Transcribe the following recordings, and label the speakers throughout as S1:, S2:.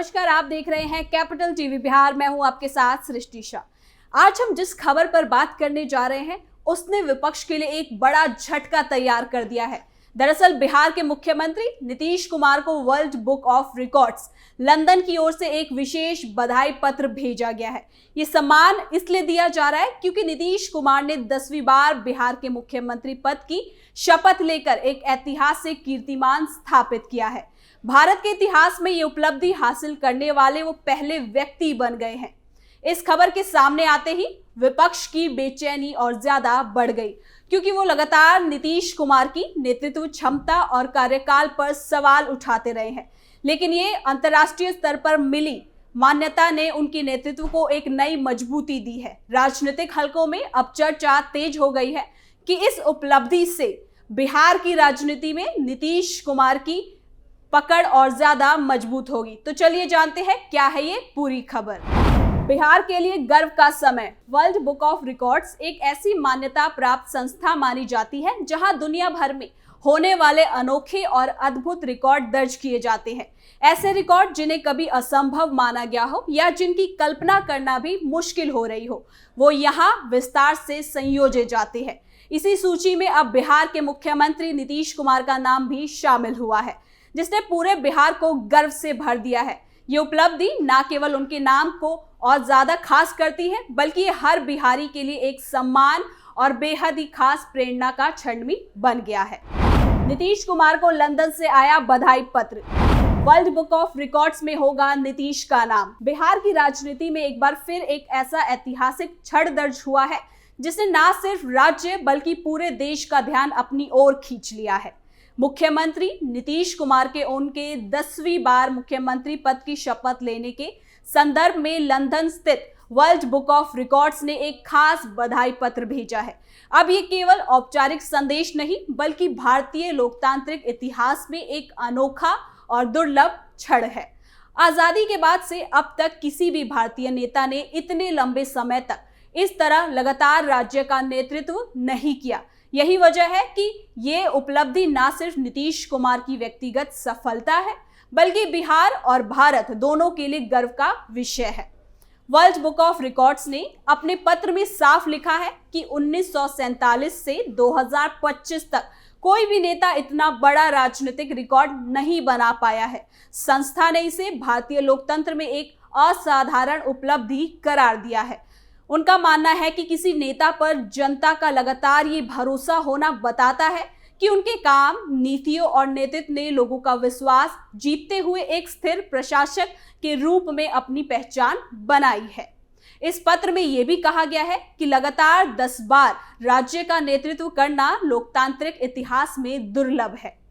S1: नमस्कार, आप देख रहे हैं कैपिटल टीवी बिहार। मैं हूं आपके साथ सृष्टि शाह। आज हम जिस खबर पर बात करने जा रहे हैं उसने विपक्ष के लिए एक बड़ा झटका तैयार कर दिया है। दरअसल बिहार के मुख्यमंत्री नीतीश कुमार को world book of records London की ओर से एक विशेष बधाई पत्र भेजा गया है। ये सम्मान इसलिए दिया जा रहा है क्योंकि नीतीश कुमार ने 10वीं बार बिहार के मुख्यमंत्री पद की शपथ लेकर एक ऐतिहासिक कीर्तिमान स्थापित किया है। भारत के इतिहास में ये उपलब्धि हासिल करने वाले वो पहले व्यक्ति बन गए हैं। इस खबर के सामने आते ही विपक्ष की बेचैनी और ज्यादा बढ़ गई, क्योंकि वो लगातार नीतीश कुमार की नेतृत्व क्षमता और कार्यकाल पर सवाल उठाते रहे हैं। लेकिन ये अंतर्राष्ट्रीय स्तर पर मिली मान्यता ने उनके नेतृत्व को एक नई मजबूती दी है। राजनीतिक हलकों में अब चर्चा तेज हो गई है कि इस उपलब्धि से बिहार की राजनीति में नीतीश कुमार की पकड़ और ज्यादा मजबूत होगी। तो चलिए जानते हैं क्या है ये पूरी खबर। बिहार के लिए गर्व का समय। वर्ल्ड बुक ऑफ रिकॉर्ड्स एक ऐसी मान्यता प्राप्त संस्था मानी जाती है जहां दुनिया भर में होने वाले अनोखे और अद्भुत रिकॉर्ड दर्ज किए जाते हैं। ऐसे रिकॉर्ड जिन्हें कभी असंभव माना गया हो या जिनकी कल्पना करना भी मुश्किल हो रही हो, वो यहाँ विस्तार से संयोजे जाते हैं। इसी सूची में अब बिहार के मुख्यमंत्री नीतीश कुमार का नाम भी शामिल हुआ है, जिसने पूरे बिहार को गर्व से भर दिया है। ये उपलब्धि न केवल उनके नाम को और ज्यादा खास करती है, बल्कि ये हर बिहारी के लिए एक सम्मान और बेहद ही खास प्रेरणा का क्षण भी बन गया है। नीतीश कुमार को लंदन से आया बधाई पत्र। वर्ल्ड बुक ऑफ रिकॉर्ड्स में होगा नीतीश का नाम। बिहार की राजनीति में एक बार फिर एक ऐसा ऐतिहासिक क्षण दर्ज हुआ है जिसने न सिर्फ राज्य बल्कि पूरे देश का ध्यान अपनी ओर खींच लिया है। मुख्यमंत्री नीतीश कुमार के उनके 10वीं बार मुख्यमंत्री पद की शपथ लेने के संदर्भ में लंदन स्थित वर्ल्ड बुक ऑफ रिकॉर्ड्स ने एक खास बधाई पत्र भेजा है। अब ये केवल औपचारिक संदेश नहीं, बल्कि भारतीय लोकतांत्रिक इतिहास में एक अनोखा और दुर्लभ क्षण है। आजादी के बाद से अब तक किसी भी भारतीय नेता ने इतने लंबे समय तक इस तरह लगातार राज्य का नेतृत्व नहीं किया। यही वजह है कि ये उपलब्धि न सिर्फ नीतीश कुमार की व्यक्तिगत सफलता है, बल्कि बिहार और भारत दोनों के लिए गर्व का विषय है। वर्ल्ड बुक ऑफ रिकॉर्ड्स ने अपने पत्र में साफ लिखा है कि 1947 से 2025 तक कोई भी नेता इतना बड़ा राजनीतिक रिकॉर्ड नहीं बना पाया है। संस्था ने इसे भारतीय लोकतंत्र में एक असाधारण उपलब्धि करार दिया है। उनका मानना है कि किसी नेता पर जनता का लगातार ये भरोसा होना बताता है कि उनके काम, नीतियों और नेतृत्व ने लोगों का विश्वास जीतते हुए एक स्थिर प्रशासक के रूप में अपनी पहचान बनाई है। इस पत्र में यह भी कहा गया है कि लगातार 10 बार राज्य का नेतृत्व करना लोकतांत्रिक इतिहास में दुर्लभ है।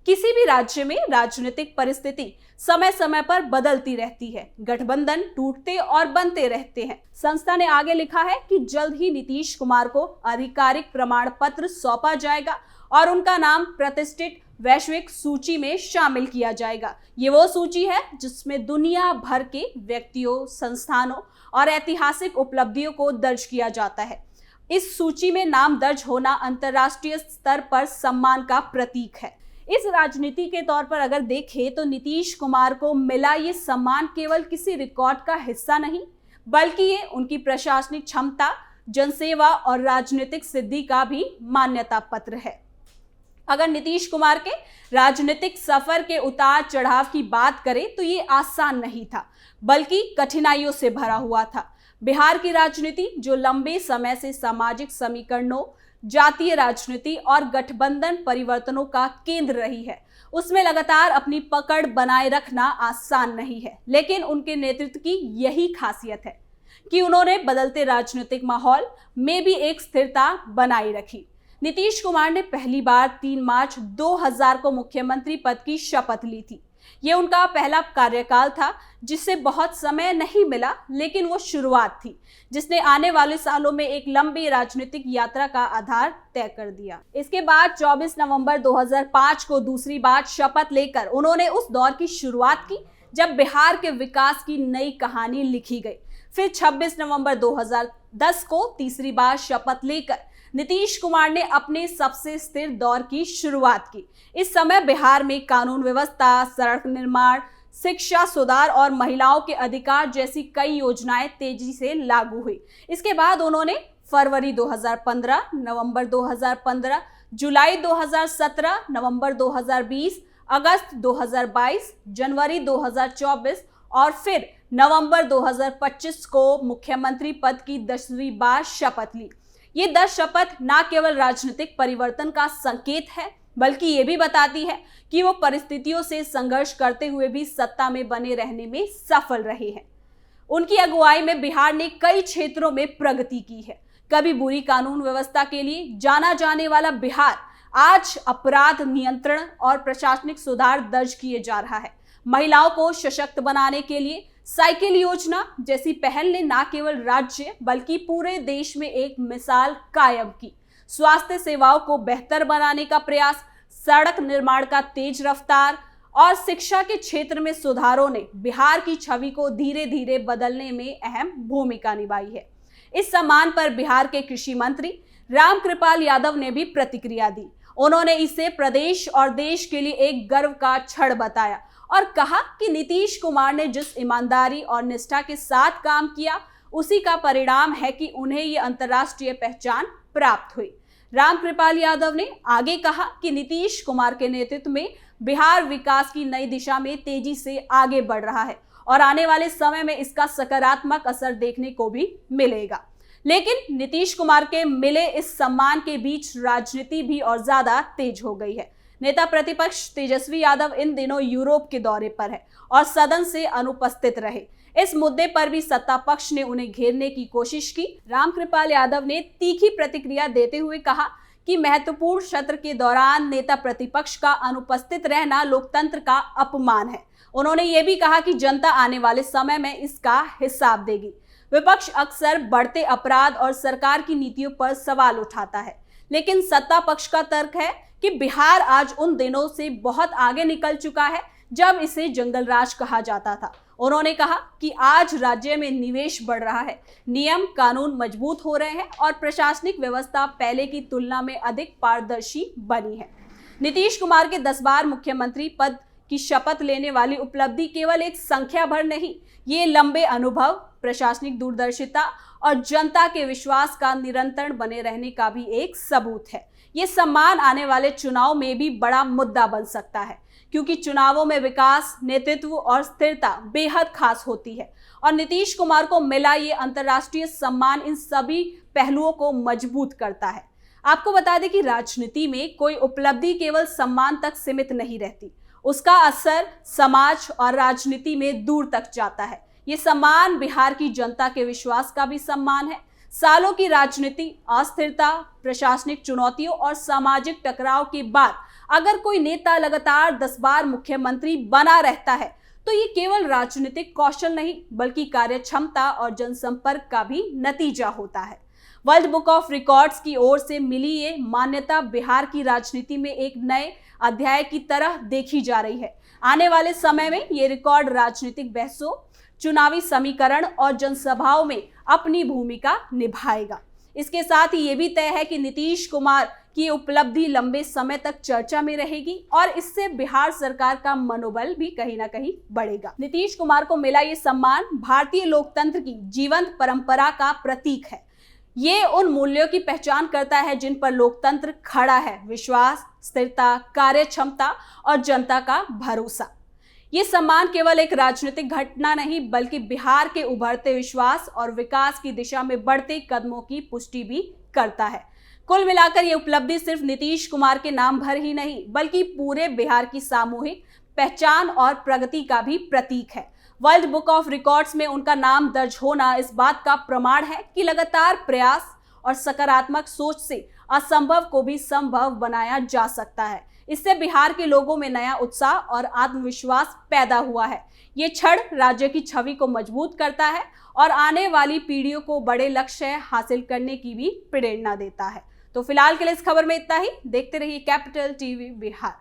S1: किसी भी राज्य में राजनीतिक परिस्थिति समय समय पर बदलती रहती है, गठबंधन टूटते और बनते रहते हैं। संस्था ने आगे लिखा है कि जल्द ही नीतीश कुमार को आधिकारिक प्रमाण पत्र सौंपा जाएगा और उनका नाम प्रतिष्ठित वैश्विक सूची में शामिल किया जाएगा। ये वो सूची है जिसमें दुनिया भर के व्यक्तियों, संस्थानों और ऐतिहासिक उपलब्धियों को दर्ज किया जाता है। इस सूची में नाम दर्ज होना अंतर्राष्ट्रीय स्तर पर सम्मान का प्रतीक है। इस राजनीति के तौर पर अगर देखें तो नीतीश कुमार को मिला ये सम्मान केवल किसी रिकॉर्ड का हिस्सा नहीं, बल्कि ये उनकी प्रशासनिक क्षमता, जनसेवा और राजनीतिक सिद्धि का भी मान्यता पत्र है। अगर नीतीश कुमार के राजनीतिक सफर के उतार चढ़ाव की बात करें तो ये आसान नहीं था, बल्कि कठिनाइयों से भरा हुआ था। बिहार की राजनीति, जो लंबे समय से सामाजिक समीकरणों, जातीय राजनीति और गठबंधन परिवर्तनों का केंद्र रही है, उसमें लगातार अपनी पकड़ बनाए रखना आसान नहीं है। लेकिन उनके नेतृत्व की यही खासियत है कि उन्होंने बदलते राजनीतिक माहौल में भी एक स्थिरता बनाए रखी। नीतीश कुमार ने पहली बार 3 मार्च 2000 को मुख्यमंत्री पद की शपथ ली थी। ये उनका पहला कार्यकाल था जिससे बहुत समय नहीं मिला, लेकिन वो शुरुआत थी जिसने आने वाले सालों में एक लंबी राजनीतिक यात्रा का आधार तय कर दिया। इसके बाद 24 नवंबर 2005 को दूसरी बार शपथ लेकर उन्होंने उस दौर की शुरुआत की जब बिहार के विकास की नई कहानी लिखी गई। फिर 26 नवंबर 2010 को तीसरी बार शपथ लेकर नीतीश कुमार ने अपने सबसे स्थिर दौर की शुरुआत की। इस समय बिहार में कानून व्यवस्था, सड़क निर्माण, शिक्षा सुधार और महिलाओं के अधिकार जैसी कई योजनाएं तेजी से लागू हुई। इसके बाद उन्होंने फरवरी 2015, नवंबर 2015, जुलाई 2017, नवंबर 2020, अगस्त 2022, जनवरी 2024 और फिर नवंबर 2025 को मुख्यमंत्री पद की 10वीं बार शपथ ली। ये 10 शपथ न केवल राजनीतिक परिवर्तन का संकेत है, बल्कि ये भी बताती है कि वो परिस्थितियों से संघर्ष करते हुए भी सत्ता में बने रहने में सफल रहे हैं। उनकी अगुवाई में बिहार ने कई क्षेत्रों में प्रगति की है। कभी बुरी कानून व्यवस्था के लिए जाना जाने वाला बिहार आज अपराध नियंत्रण और प्रशासनिक सुधार दर्ज किए जा रहा है। महिलाओं को सशक्त बनाने के लिए साइकिल योजना जैसी पहल ने न केवल राज्य बल्कि पूरे देश में एक मिसाल कायम की। स्वास्थ्य सेवाओं को बेहतर बनाने का प्रयास, सड़क निर्माण का तेज रफ्तार और शिक्षा के क्षेत्र में सुधारों ने बिहार की छवि को धीरे धीरे बदलने में अहम भूमिका निभाई है। इस सम्मान पर बिहार के कृषि मंत्री रामकृपाल यादव ने भी प्रतिक्रिया दी। उन्होंने इसे प्रदेश और देश के लिए एक गर्व का क्षण बताया और कहा कि नीतीश कुमार ने जिस ईमानदारी और निष्ठा के साथ काम किया, उसी का परिणाम है कि उन्हें ये अंतर्राष्ट्रीय पहचान प्राप्त हुई। रामकृपाल यादव ने आगे कहा कि नीतीश कुमार के नेतृत्व में बिहार विकास की नई दिशा में तेजी से आगे बढ़ रहा है और आने वाले समय में इसका सकारात्मक असर देखने को भी मिलेगा। लेकिन नीतीश कुमार के मिले इस सम्मान के बीच राजनीति भी और ज्यादा तेज हो गई है। नेता प्रतिपक्ष तेजस्वी यादव इन दिनों यूरोप के दौरे पर है और सदन से अनुपस्थित रहे। इस मुद्दे पर भी सत्ता पक्ष ने उन्हें घेरने की कोशिश की। रामकृपाल यादव ने तीखी प्रतिक्रिया देते हुए कहा कि महत्वपूर्ण सत्र के दौरान नेता प्रतिपक्ष का अनुपस्थित रहना लोकतंत्र का अपमान है। उन्होंने ये भी कहा कि जनता आने वाले समय में इसका हिसाब देगी। विपक्ष अक्सर बढ़ते अपराध और सरकार की नीतियों पर सवाल उठाता है, लेकिन सत्ता पक्ष का तर्क है कि बिहार आज उन दिनों से बहुत आगे निकल चुका है जब इसे जंगल राज कहा जाता था। उन्होंने कहा कि आज राज्य में निवेश बढ़ रहा है, नियम कानून मजबूत हो रहे हैं और प्रशासनिक व्यवस्था पहले की तुलना में अधिक पारदर्शी बनी है। नीतीश कुमार के 10 बार मुख्यमंत्री पद की शपथ लेने वाली उपलब्धि केवल एक संख्या भर नहीं, ये लंबे अनुभव, प्रशासनिक दूरदर्शिता और जनता के विश्वास का निरंतर बने रहने का भी एक सबूत है। ये सम्मान आने वाले चुनाव में भी बड़ा मुद्दा बन सकता है, क्योंकि चुनावों में विकास, नेतृत्व और स्थिरता बेहद खास होती है और नीतीश कुमार को मिला ये अंतर्राष्ट्रीय सम्मान इन सभी पहलुओं को मजबूत करता है। आपको बता दें कि राजनीति में कोई उपलब्धि केवल सम्मान तक सीमित नहीं रहती, उसका असर समाज और राजनीति में दूर तक जाता है। ये सम्मान बिहार की जनता के विश्वास का भी सम्मान है। सालों की राजनीति, अस्थिरता, प्रशासनिक चुनौतियों और सामाजिक टकराव के बाद अगर कोई नेता लगातार 10 बार मुख्यमंत्री बना रहता है तो ये केवल राजनीतिक कौशल नहीं बल्कि कार्यक्षमता और जनसंपर्क का भी नतीजा होता है। वर्ल्ड बुक ऑफ रिकॉर्ड्स की ओर से मिली ये मान्यता बिहार की राजनीति में एक नए अध्याय की तरह देखी जा रही है। आने वाले समय में ये रिकॉर्ड राजनीतिक बहसों, चुनावी समीकरण और जनसभाओं में अपनी भूमिका निभाएगा। इसके साथ ही ये भी तय है कि नीतीश कुमार की उपलब्धि लंबे समय तक चर्चा में रहेगी और इससे बिहार सरकार का मनोबल भी कहीं ना कहीं बढ़ेगा। नीतीश कुमार को मिला ये सम्मान भारतीय लोकतंत्र की जीवंत परंपरा का प्रतीक है। ये उन मूल्यों की पहचान करता है जिन पर लोकतंत्र खड़ा है: विश्वास, स्थिरता, कार्यक्षमता और जनता का भरोसा। ये सम्मान केवल एक राजनीतिक घटना नहीं बल्कि बिहार के उभरते विश्वास और विकास की दिशा में बढ़ते कदमों की पुष्टि भी करता है। कुल मिलाकर ये उपलब्धि सिर्फ नीतीश कुमार के नाम भर ही नहीं बल्कि पूरे बिहार की सामूहिक पहचान और प्रगति का भी प्रतीक है। वर्ल्ड बुक ऑफ रिकॉर्ड्स में उनका नाम दर्ज होना इस बात का प्रमाण है कि लगातार प्रयास और सकारात्मक सोच से असंभव को भी संभव बनाया जा सकता है। इससे बिहार के लोगों में नया उत्साह और आत्मविश्वास पैदा हुआ है। ये क्षण राज्य की छवि को मजबूत करता है और आने वाली पीढ़ियों को बड़े लक्ष्य हासिल करने की भी प्रेरणा देता है। तो फिलहाल के लिए इस खबर में इतना ही। देखते रहिए कैपिटल टीवी बिहार।